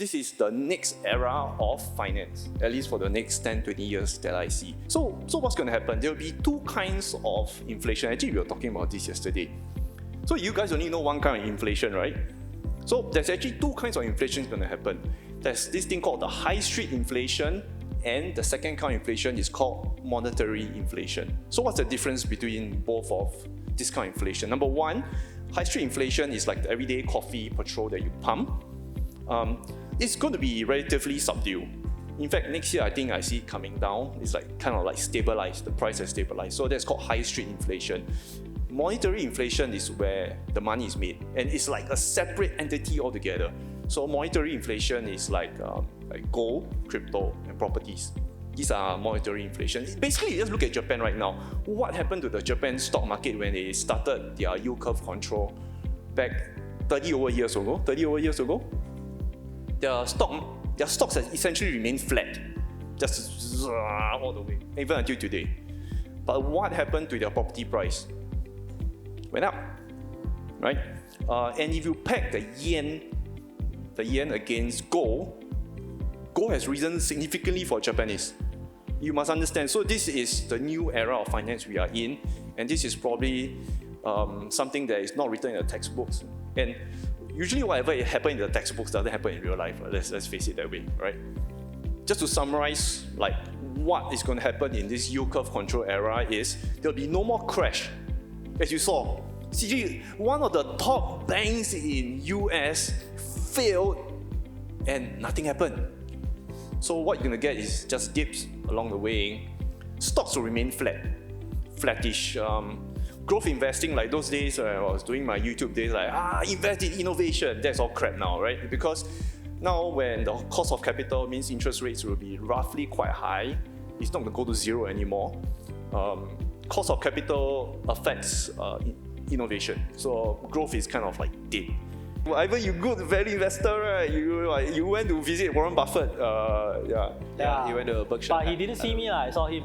this is the next era of finance, at least for the next 10, 20 years that I see. So what's going to happen? There will be two kinds of inflation. Actually, we were talking about this yesterday. So you guys only know one kind of inflation, right? So there's actually two kinds of inflation going to happen. There's this thing called the high street inflation, and the second kind of inflation is called monetary inflation. So what's the difference between both of this kind of inflation? Number one, high street inflation is like the everyday coffee, petrol that you pump. It's going to be relatively subdued. In fact, next year I think I see it coming down. It's like kind of like stabilized. The price has stabilized. So that's called high street inflation. Monetary inflation is where the money is made, and it's like a separate entity altogether. So monetary inflation is like gold, crypto, and properties. These are monetary inflation. Basically, just look at Japan right now. What happened to the Japan stock market when they started their yield curve control back 30 over years ago? Their stocks has essentially remained flat, just all the way, even until today. But what happened to their property price? Went up, right? And if you peg the yen against gold has risen significantly for Japanese. You must understand. So this is the new era of finance we are in, and this is probably something that is not written in the textbooks. And usually whatever happened in the textbooks doesn't happen in real life. Let's face it that way, right? Just to summarize, like what is going to happen in this yield curve control era is there'll be no more crash. As you saw, CG, one of the top banks in US failed and nothing happened. So what you're going to get is just dips along the way. Stocks will remain flattish. Growth investing, like those days when I was doing my YouTube days, like invest in innovation, that's all crap now, right? Because now when the cost of capital means interest rates will be roughly quite high, it's not going to go to zero anymore. Cost of capital affects innovation, so growth is kind of like dead. Ivan, you good value investor, right? You went to visit Warren Buffett. Yeah, he went to Berkshire. But he didn't see me, I saw him.